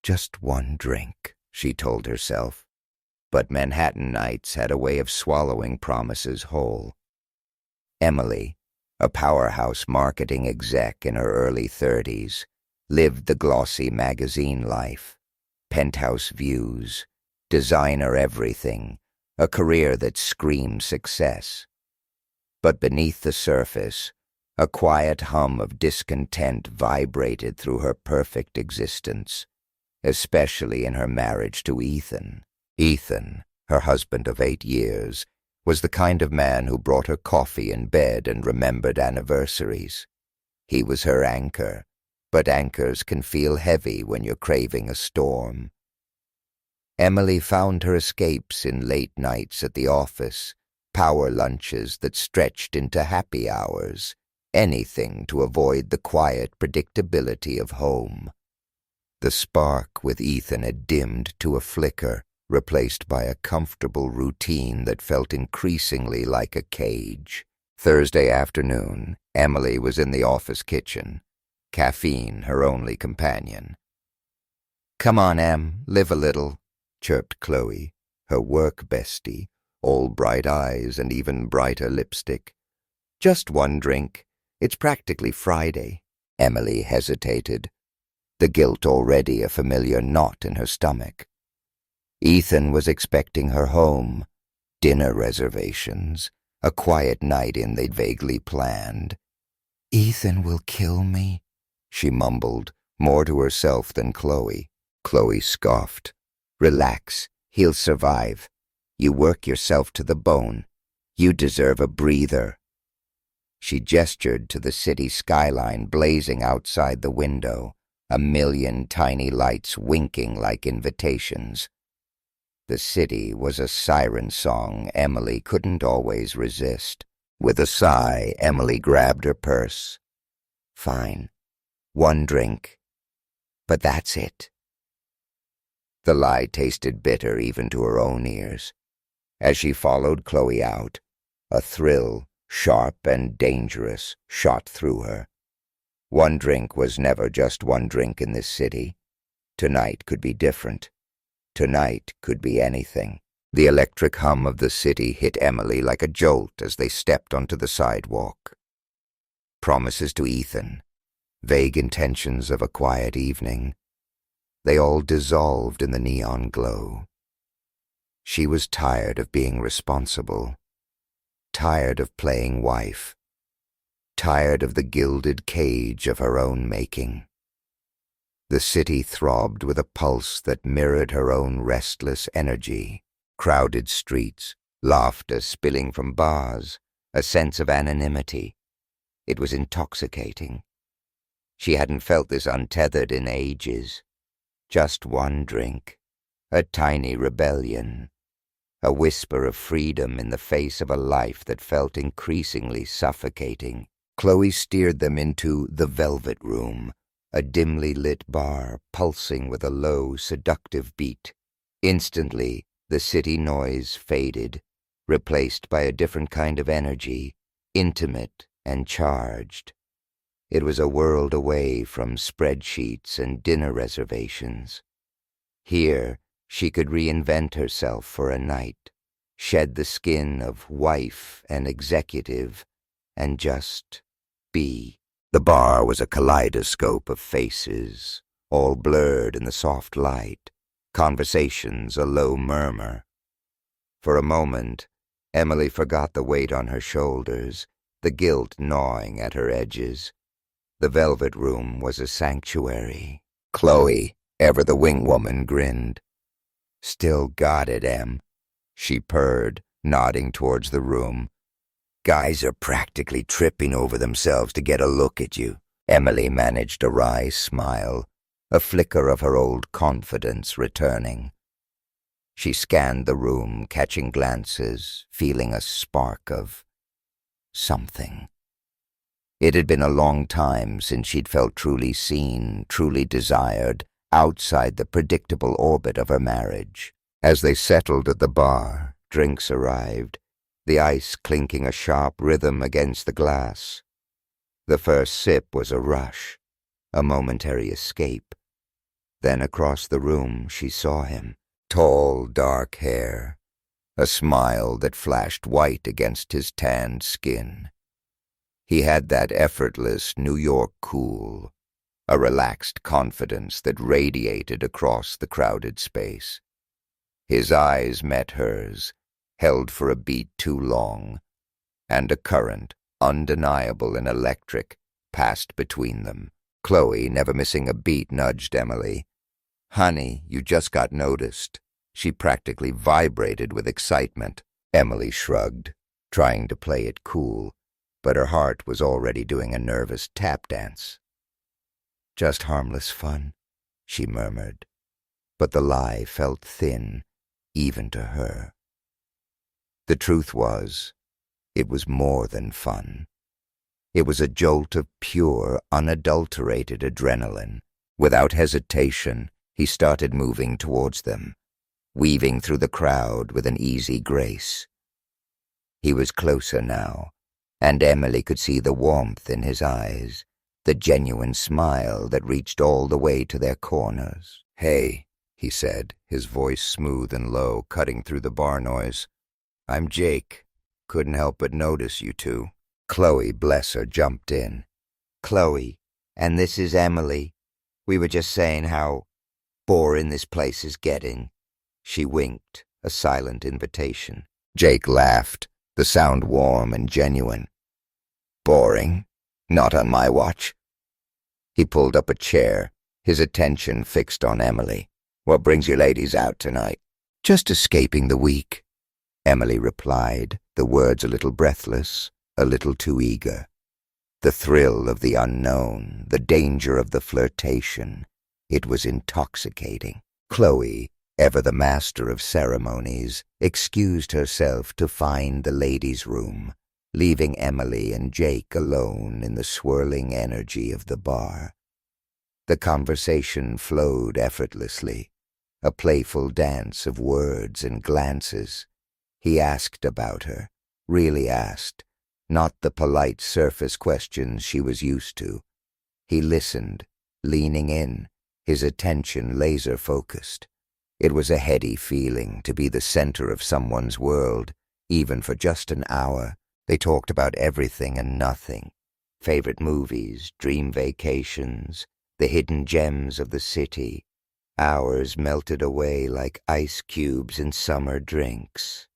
Just one drink, she told herself. But Manhattan nights had a way of swallowing promises whole. Emily, a powerhouse marketing exec in her early 30s, lived the glossy magazine life. Penthouse views, designer everything, a career that screamed success. But beneath the surface, a quiet hum of discontent vibrated through her perfect existence, especially in her marriage to Ethan. Ethan, her husband of 8 years, was the kind of man who brought her coffee in bed and remembered anniversaries. He was her anchor, but anchors can feel heavy when you're craving a storm. Emily found her escapes in late nights at the office, power lunches that stretched into happy hours, anything to avoid the quiet predictability of home. The spark with Ethan had dimmed to a flicker, replaced by a comfortable routine that felt increasingly like a cage. Thursday afternoon, Emily was in the office kitchen, caffeine her only companion. "Come on, Em, live a little," chirped Chloe, her work bestie, all bright eyes and even brighter lipstick. "Just one drink. It's practically Friday." Emily hesitated, the guilt already a familiar knot in her stomach. Ethan was expecting her home, dinner reservations, a quiet night in they'd vaguely planned. "Ethan will kill me," she mumbled, more to herself than Chloe. Chloe scoffed. "Relax, he'll survive. You work yourself to the bone. You deserve a breather." She gestured to the city skyline blazing outside the window, a million tiny lights winking like invitations. The city was a siren song Emily couldn't always resist. With a sigh, Emily grabbed her purse. "Fine. One drink. But that's it." The lie tasted bitter even to her own ears. As she followed Chloe out, a thrill, sharp and dangerous, shot through her. One drink was never just one drink in this city. Tonight could be different. Tonight could be anything. The electric hum of the city hit Emily like a jolt as they stepped onto the sidewalk. Promises to Ethan, vague intentions of a quiet evening, they all dissolved in the neon glow. She was tired of being responsible, tired of playing wife, tired of the gilded cage of her own making. The city throbbed with a pulse that mirrored her own restless energy. Crowded streets, laughter spilling from bars, a sense of anonymity. It was intoxicating. She hadn't felt this untethered in ages. Just one drink, a tiny rebellion, a whisper of freedom in the face of a life that felt increasingly suffocating. Chloe steered them into the Velvet Room, a dimly lit bar pulsing with a low, seductive beat. Instantly, the city noise faded, replaced by a different kind of energy, intimate and charged. It was a world away from spreadsheets and dinner reservations. Here, she could reinvent herself for a night, shed the skin of wife and executive, and just be. The bar was a kaleidoscope of faces, all blurred in the soft light, conversations a low murmur. For a moment, Emily forgot the weight on her shoulders, the guilt gnawing at her edges. The Velvet Room was a sanctuary. Chloe, ever the wingwoman, grinned. "Still got it, Em," she purred, nodding towards the room. "Guys are practically tripping over themselves to get a look at you." Emily managed a wry smile, a flicker of her old confidence returning. She scanned the room, catching glances, feeling a spark of something. It had been a long time since she'd felt truly seen, truly desired, outside the predictable orbit of her marriage. As they settled at the bar, drinks arrived, the ice clinking a sharp rhythm against the glass. The first sip was a rush, a momentary escape. Then across the room she saw him. Tall, dark hair, a smile that flashed white against his tanned skin. He had that effortless New York cool, a relaxed confidence that radiated across the crowded space. His eyes met hers, held for a beat too long, and a current, undeniable and electric, passed between them. Chloe, never missing a beat, nudged Emily. "Honey, you just got noticed." She practically vibrated with excitement. Emily shrugged, trying to play it cool, but her heart was already doing a nervous tap dance. "Just harmless fun," she murmured, but the lie felt thin, even to her. The truth was, it was more than fun. It was a jolt of pure, unadulterated adrenaline. Without hesitation, he started moving towards them, weaving through the crowd with an easy grace. He was closer now, and Emily could see the warmth in his eyes, the genuine smile that reached all the way to their corners. "Hey," he said, his voice smooth and low, cutting through the bar noise. "I'm Jake. Couldn't help but notice you two." Chloe, bless her, jumped in. "Chloe, and this is Emily. We were just saying how boring this place is getting." She winked, a silent invitation. Jake laughed, the sound warm and genuine. "Boring? Not on my watch." He pulled up a chair, his attention fixed on Emily. "What brings you ladies out tonight?" "Just escaping the week," Emily replied, the words a little breathless, a little too eager. The thrill of the unknown, the danger of the flirtation, it was intoxicating. Chloe, ever the master of ceremonies, excused herself to find the ladies' room, leaving Emily and Jake alone in the swirling energy of the bar. The conversation flowed effortlessly, a playful dance of words and glances. He asked about her, really asked, not the polite surface questions she was used to. He listened, leaning in, his attention laser-focused. It was a heady feeling to be the center of someone's world, even for just an hour. They talked about everything and nothing. Favorite movies, dream vacations, the hidden gems of the city. Hours melted away like ice cubes in summer drinks.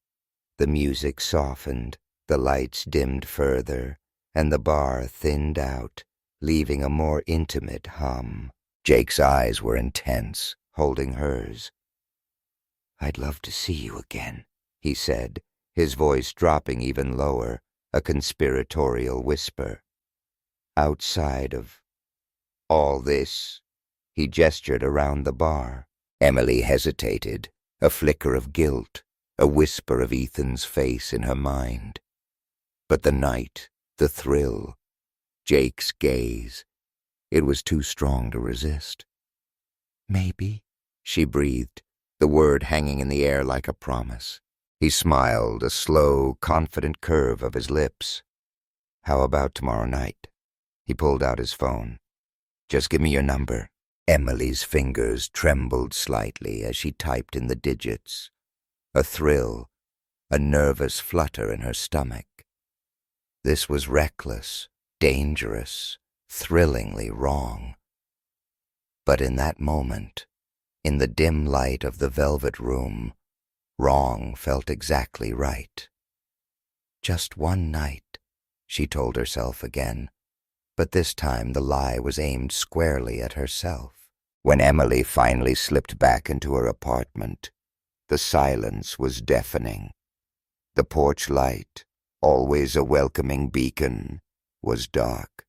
The music softened, the lights dimmed further, and the bar thinned out, leaving a more intimate hum. Jake's eyes were intense, holding hers. "I'd love to see you again," he said, his voice dropping even lower, a conspiratorial whisper. "Outside of all this," he gestured around the bar. Emily hesitated, a flicker of guilt, a whisper of Ethan's face in her mind. But the night, the thrill, Jake's gaze, it was too strong to resist. "Maybe," she breathed, the word hanging in the air like a promise. He smiled, a slow, confident curve of his lips. "How about tomorrow night?" He pulled out his phone. "Just give me your number." Emily's fingers trembled slightly as she typed in the digits. A thrill, a nervous flutter in her stomach. This was reckless, dangerous, thrillingly wrong. But in that moment, in the dim light of the velvet room, wrong felt exactly right. Just one night, she told herself again, but this time the lie was aimed squarely at herself. When Emily finally slipped back into her apartment, the silence was deafening. The porch light, always a welcoming beacon, was dark.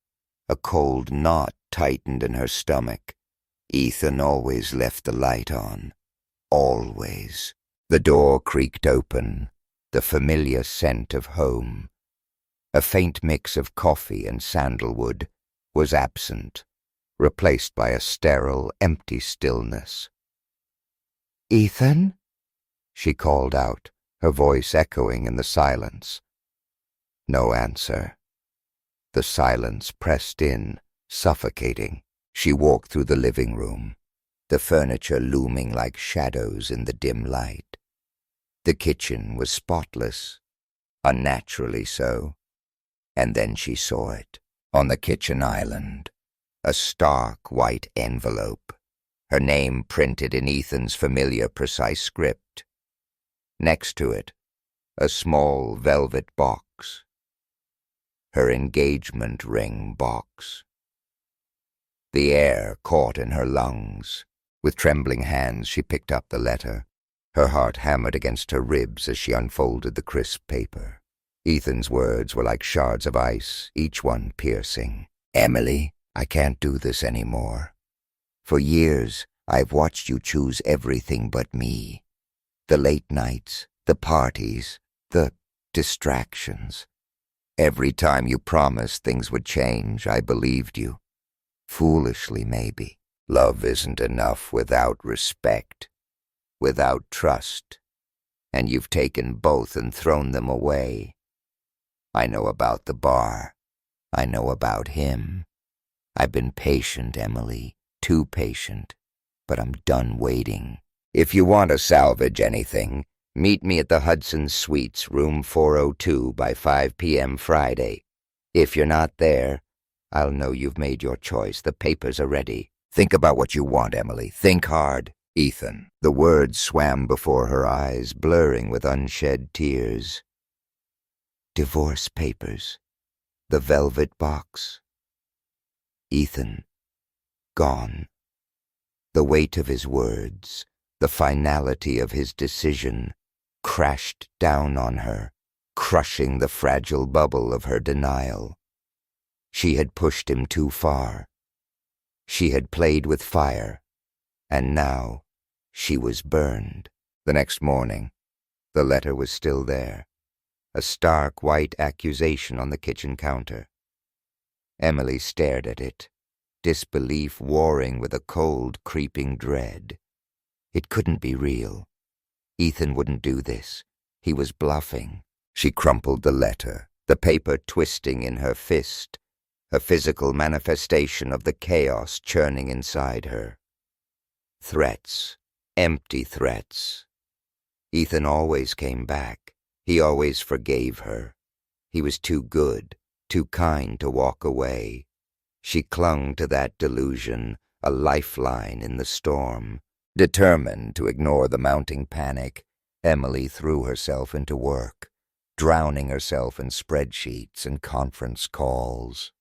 A cold knot tightened in her stomach. Ethan always left the light on. Always. The door creaked open, the familiar scent of home. A faint mix of coffee and sandalwood was absent, replaced by a sterile, empty stillness. "Ethan?" she called out, her voice echoing in the silence. No answer. The silence pressed in, suffocating. She walked through the living room. the furniture looming like shadows in the dim light. The kitchen was spotless, unnaturally so, and then she saw it, on the kitchen island, a stark white envelope, her name printed in Ethan's familiar precise script. Next to it, a small velvet box, her engagement ring box. The air caught in her lungs. With trembling hands she picked up the letter. Her heart hammered against her ribs as she unfolded the crisp paper. Ethan's words were like shards of ice, each one piercing. "Emily, I can't do this anymore. For years, I've watched you choose everything but me. The late nights, the parties, the distractions. Every time you promised things would change, I believed you. Foolishly, maybe. Love isn't enough without respect, without trust, and you've taken both and thrown them away. I know about the bar. I know about him. I've been patient, Emily, too patient, but I'm done waiting. If you want to salvage anything, meet me at the Hudson Suites, room 402 by 5 p.m. Friday. If you're not there, I'll know you've made your choice. The papers are ready. Think about what you want, Emily. Think hard. Ethan." The words swam before her eyes, blurring with unshed tears. Divorce papers. The velvet box. Ethan. Gone. The weight of his words, the finality of his decision, crashed down on her, crushing the fragile bubble of her denial. She had pushed him too far. She had played with fire, and now she was burned. The next morning, the letter was still there, a stark white accusation on the kitchen counter. Emily stared at it, disbelief warring with a cold, creeping dread. It couldn't be real. Ethan wouldn't do this. He was bluffing. She crumpled the letter, the paper twisting in her fist, a physical manifestation of the chaos churning inside her. Threats, empty threats. Ethan always came back. He always forgave her. He was too good, too kind to walk away. She clung to that delusion, a lifeline in the storm. Determined to ignore the mounting panic, Emily threw herself into work, drowning herself in spreadsheets and conference calls.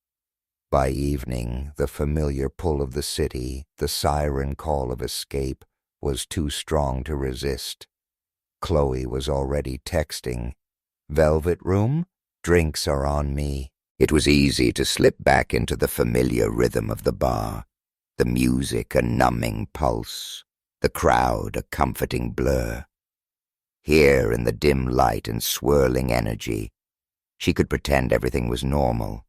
By evening, the familiar pull of the city, the siren call of escape, was too strong to resist. Chloe was already texting, "Velvet room? Drinks are on me." It was easy to slip back into the familiar rhythm of the bar, the music a numbing pulse, the crowd a comforting blur. Here in the dim light and swirling energy, she could pretend everything was normal,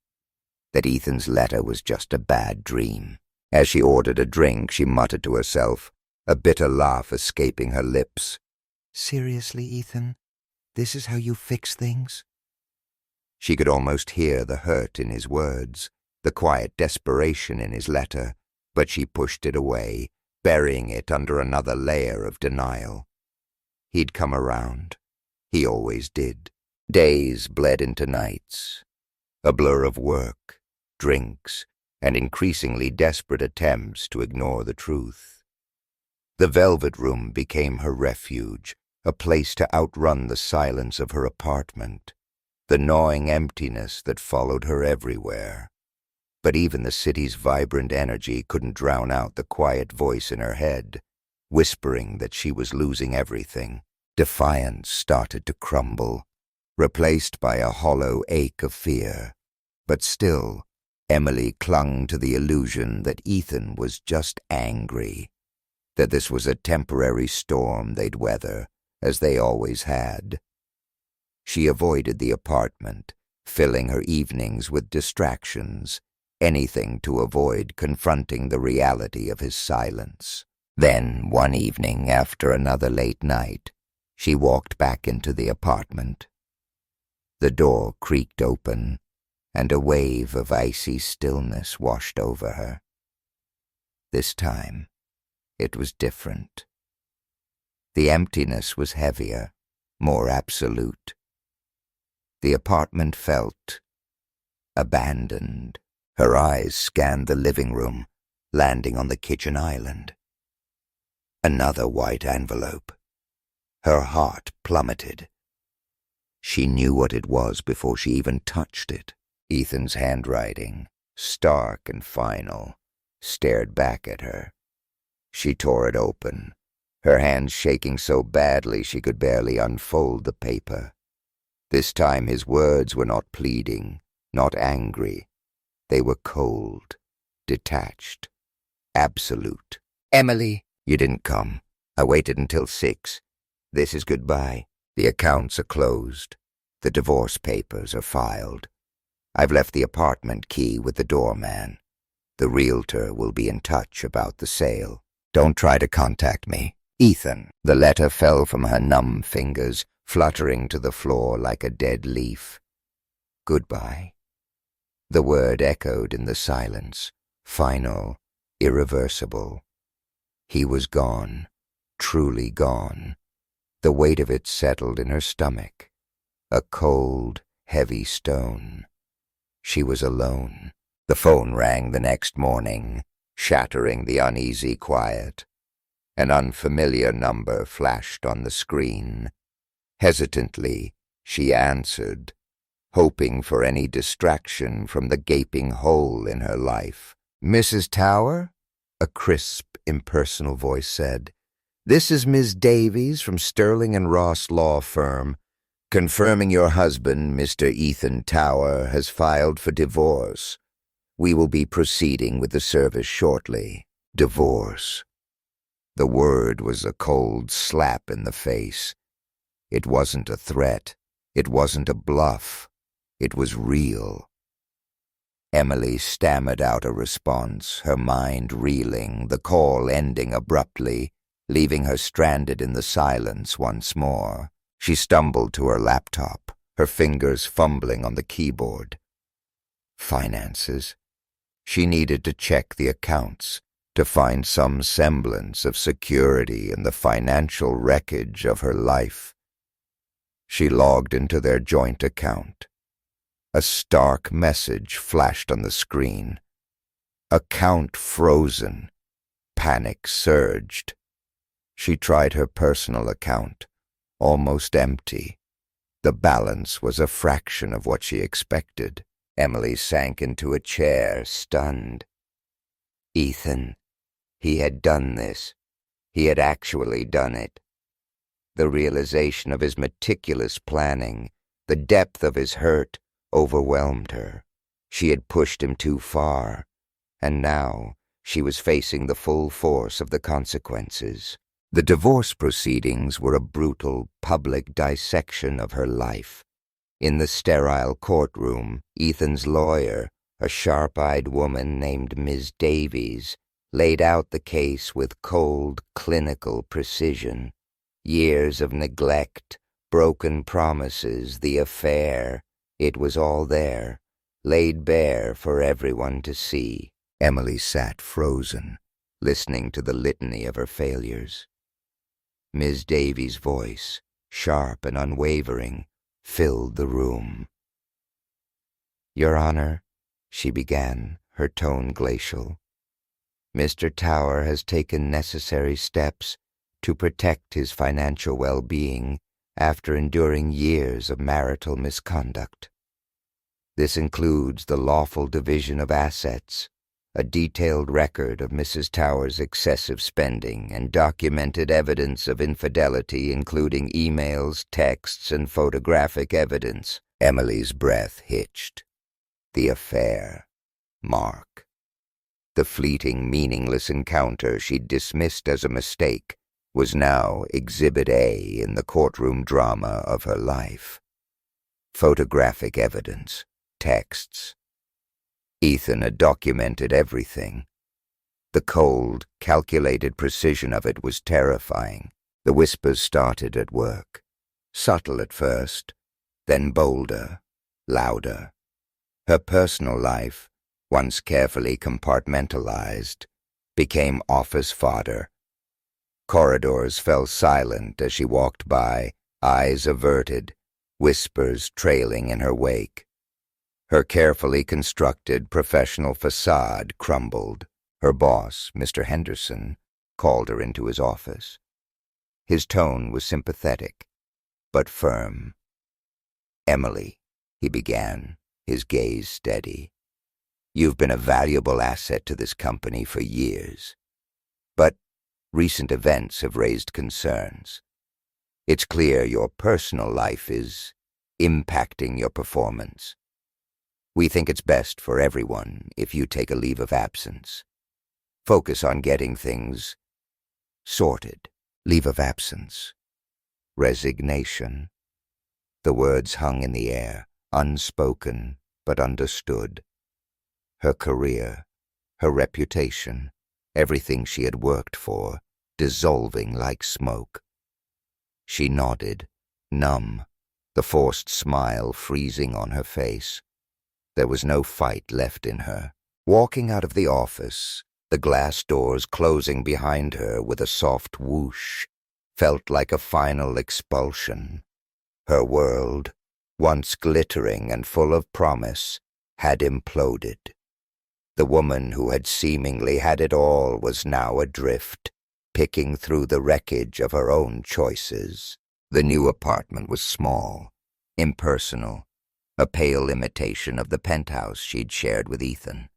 that Ethan's letter was just a bad dream. As she ordered a drink, she muttered to herself, a bitter laugh escaping her lips. "Seriously, Ethan? This is how you fix things?" She could almost hear the hurt in his words, the quiet desperation in his letter, but she pushed it away, burying it under another layer of denial. He'd come around. He always did. Days bled into nights, a blur of work, drinks, and increasingly desperate attempts to ignore the truth. The velvet room became her refuge, a place to outrun the silence of her apartment, the gnawing emptiness that followed her everywhere. But even the city's vibrant energy couldn't drown out the quiet voice in her head, whispering that she was losing everything. Defiance started to crumble, replaced by a hollow ache of fear. But still, Emily clung to the illusion that Ethan was just angry, that this was a temporary storm they'd weather, as they always had. She avoided the apartment, filling her evenings with distractions, anything to avoid confronting the reality of his silence. Then, one evening after another late night, she walked back into the apartment. The door creaked open, and a wave of icy stillness washed over her. This time, it was different. The emptiness was heavier, more absolute. The apartment felt abandoned. Her eyes scanned the living room, landing on the kitchen island. Another white envelope. Her heart plummeted. She knew what it was before she even touched it. Ethan's handwriting, stark and final, stared back at her. She tore it open, her hands shaking so badly she could barely unfold the paper. This time his words were not pleading, not angry. They were cold, detached, absolute. "Emily, you didn't come. I waited until 6. This is goodbye. The accounts are closed. The divorce papers are filed. I've left the apartment key with the doorman. The realtor will be in touch about the sale. Don't try to contact me. Ethan." The letter fell from her numb fingers, fluttering to the floor like a dead leaf. Goodbye. The word echoed in the silence, final, irreversible. He was gone, truly gone. The weight of it settled in her stomach, a cold, heavy stone. She was alone. The phone rang the next morning, shattering the uneasy quiet. An unfamiliar number flashed on the screen. Hesitantly, she answered, hoping for any distraction from the gaping hole in her life. "Mrs. Tower?" a crisp, impersonal voice said. "This is Ms. Davies from Sterling and Ross Law Firm. Confirming your husband, Mr. Ethan Tower, has filed for divorce. We will be proceeding with the service shortly." Divorce. The word was a cold slap in the face. It wasn't a threat. It wasn't a bluff. It was real. Emily stammered out a response, her mind reeling, the call ending abruptly, leaving her stranded in the silence once more. She stumbled to her laptop, her fingers fumbling on the keyboard. Finances. She needed to check the accounts, to find some semblance of security in the financial wreckage of her life. She logged into their joint account. A stark message flashed on the screen. Account frozen. Panic surged. She tried her personal account, almost empty. The balance was a fraction of what she expected. Emily sank into a chair, stunned. Ethan. He had done this. He had actually done it. The realization of his meticulous planning, the depth of his hurt, overwhelmed her. She had pushed him too far, and now she was facing the full force of the consequences. The divorce proceedings were a brutal, public dissection of her life. In the sterile courtroom, Ethan's lawyer, a sharp-eyed woman named Ms. Davies, laid out the case with cold, clinical precision. Years of neglect, broken promises, the affair, it was all there, laid bare for everyone to see. Emily sat frozen, listening to the litany of her failures. Ms. Davies' voice, sharp and unwavering, filled the room. "Your Honor," she began, her tone glacial, "Mr. Tower has taken necessary steps to protect his financial well-being after enduring years of marital misconduct. This includes the lawful division of assets, a detailed record of Mrs. Tower's excessive spending, and documented evidence of infidelity, including emails, texts, and photographic evidence." Emily's breath hitched. The affair. Mark. The fleeting, meaningless encounter she'd dismissed as a mistake was now Exhibit A in the courtroom drama of her life. Photographic evidence, texts. Ethan had documented everything. The cold, calculated precision of it was terrifying. The whispers started at work. Subtle at first, then bolder, louder. Her personal life, once carefully compartmentalized, became office fodder, Corridors fell silent as she walked by, eyes averted, whispers trailing in her wake. Her carefully constructed professional facade crumbled. Her boss, Mr. Henderson, called her into his office. His tone was sympathetic, but firm. "Emily," he began, his gaze steady, "you've been a valuable asset to this company for years. But recent events have raised concerns. It's clear your personal life is impacting your performance. We think it's best for everyone if you take a leave of absence. Focus on getting things sorted." Leave of absence. Resignation. The words hung in the air, unspoken but understood. Her career, her reputation, everything she had worked for, dissolving like smoke. She nodded, numb, the forced smile freezing on her face. There was no fight left in her. Walking out of the office, the glass doors closing behind her with a soft whoosh, felt like a final expulsion. Her world, once glittering and full of promise, had imploded. The woman who had seemingly had it all was now adrift, picking through the wreckage of her own choices. The new apartment was small, impersonal, a pale imitation of the penthouse she'd shared with Ethan.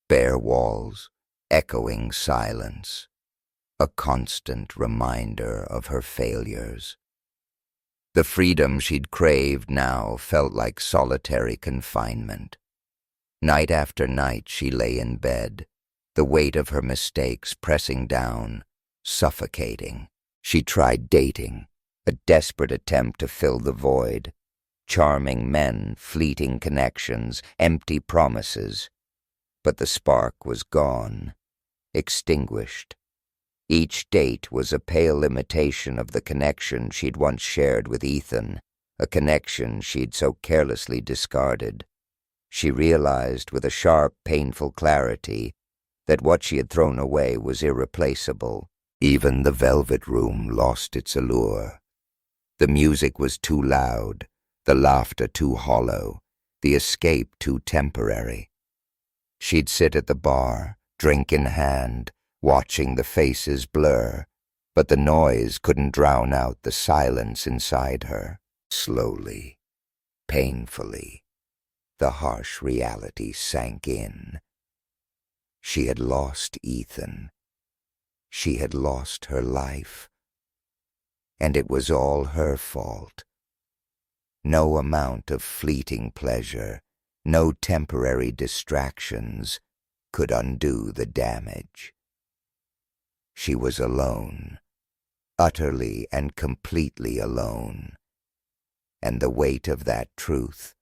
Bare walls, echoing silence, a constant reminder of her failures. The freedom she'd craved now felt like solitary confinement. Night after night she lay in bed, the weight of her mistakes pressing down, suffocating. She tried dating, a desperate attempt to fill the void. Charming men, fleeting connections, empty promises. But the spark was gone, extinguished. Each date was a pale imitation of the connection she'd once shared with Ethan, a connection she'd so carelessly discarded. She realized with a sharp, painful clarity that what she had thrown away was irreplaceable. Even the velvet room lost its allure. The music was too loud, the laughter too hollow, the escape too temporary. She'd sit at the bar, drink in hand, watching the faces blur, but the noise couldn't drown out the silence inside her. Slowly, painfully, the harsh reality sank in. She had lost Ethan. She had lost her life. And it was all her fault. No amount of fleeting pleasure, no temporary distractions could undo the damage. She was alone, utterly and completely alone, and the weight of that truth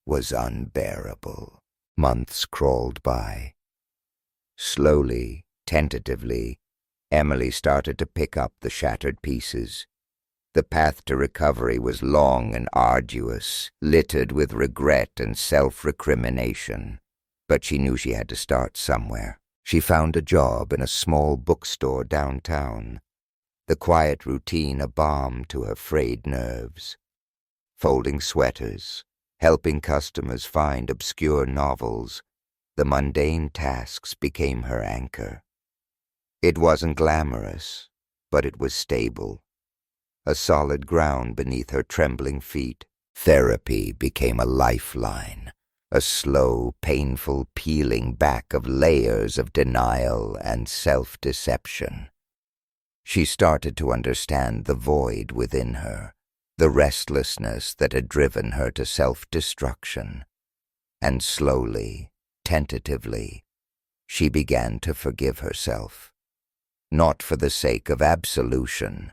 was unbearable. Months crawled by. Slowly, tentatively, Emily started to pick up the shattered pieces. The path to recovery was long and arduous, littered with regret and self-recrimination, but she knew she had to start somewhere. She found a job in a small bookstore downtown, the quiet routine a balm to her frayed nerves. Folding sweaters, helping customers find obscure novels, the mundane tasks became her anchor. It wasn't glamorous, but it was stable. A solid ground beneath her trembling feet. Therapy became a lifeline, a slow, painful peeling back of layers of denial and self-deception. She started to understand the void within her, the restlessness that had driven her to self-destruction. And slowly, tentatively, she began to forgive herself, not for the sake of absolution,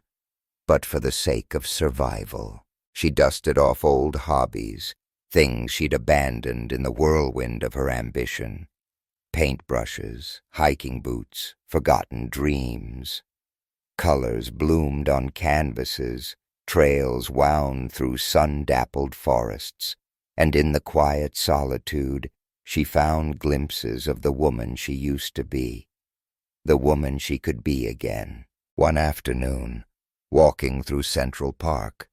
but for the sake of survival. She dusted off old hobbies, things she'd abandoned in the whirlwind of her ambition. Paintbrushes, hiking boots, forgotten dreams. Colors bloomed on canvases, trails wound through sun-dappled forests, and in the quiet solitude she found glimpses of the woman she used to be, the woman she could be again. One afternoon, walking through Central Park,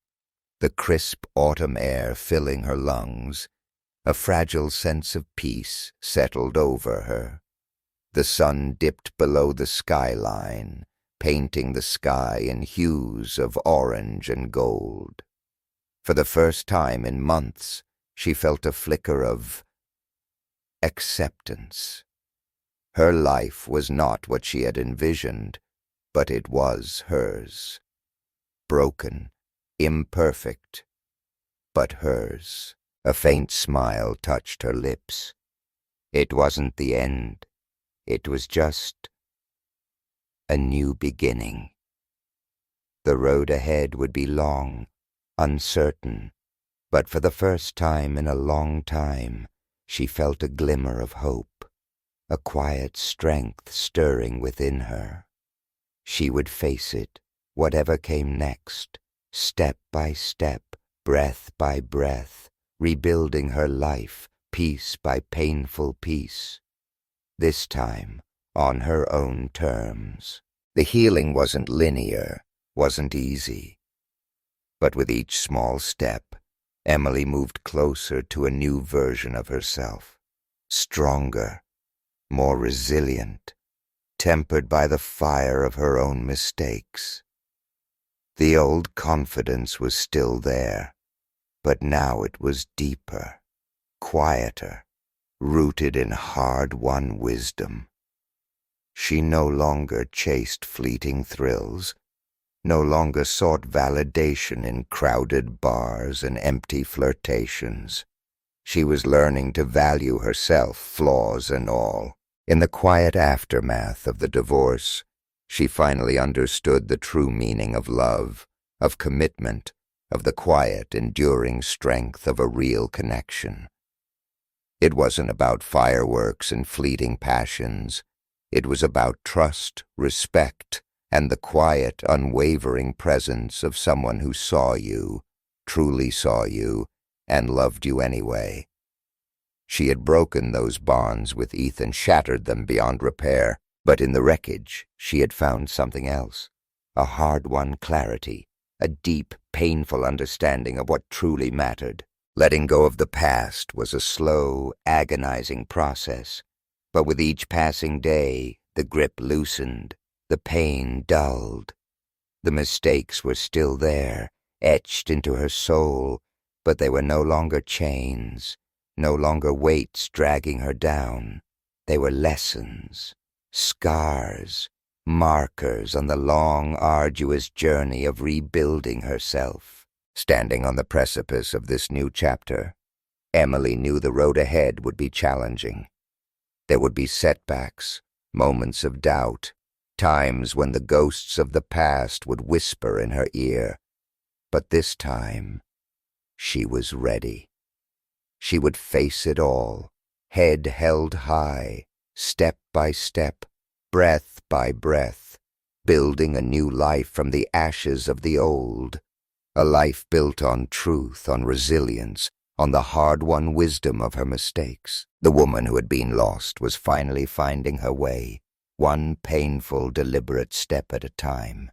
the crisp autumn air filling her lungs, a fragile sense of peace settled over her. The sun dipped below the skyline, painting the sky in hues of orange and gold. For the first time in months, she felt a flicker of acceptance. Her life was not what she had envisioned, but it was hers. Broken, imperfect, but hers. A faint smile touched her lips. It wasn't the end. It was just a new beginning. The road ahead would be long, uncertain, but for the first time in a long time, she felt a glimmer of hope, a quiet strength stirring within her. She would face it, whatever came next, step by step, breath by breath, rebuilding her life, piece by painful piece. This time, on her own terms. The healing wasn't linear, wasn't easy. But with each small step, Emily moved closer to a new version of herself. Stronger, more resilient, tempered by the fire of her own mistakes. The old confidence was still there, but now it was deeper, quieter, rooted in hard-won wisdom. She no longer chased fleeting thrills, no longer sought validation in crowded bars and empty flirtations. She was learning to value herself, flaws and all. In the quiet aftermath of the divorce, she finally understood the true meaning of love, of commitment, of the quiet, enduring strength of a real connection. It wasn't about fireworks and fleeting passions. It was about trust, respect, and the quiet, unwavering presence of someone who saw you, truly saw you, and loved you anyway. She had broken those bonds with Ethan, shattered them beyond repair, but in the wreckage she had found something else, a hard-won clarity, a deep, painful understanding of what truly mattered. Letting go of the past was a slow, agonizing process, but with each passing day, the grip loosened, the pain dulled. The mistakes were still there, etched into her soul, but they were no longer chains, no longer weights dragging her down. They were lessons, scars, markers on the long, arduous journey of rebuilding herself. Standing on the precipice of this new chapter, Emily knew the road ahead would be challenging. There would be setbacks, moments of doubt, times when the ghosts of the past would whisper in her ear. But this time, she was ready. She would face it all, head held high, step by step, breath by breath, building a new life from the ashes of the old. A life built on truth, on resilience, on the hard-won wisdom of her mistakes. The woman who had been lost was finally finding her way, one painful, deliberate step at a time.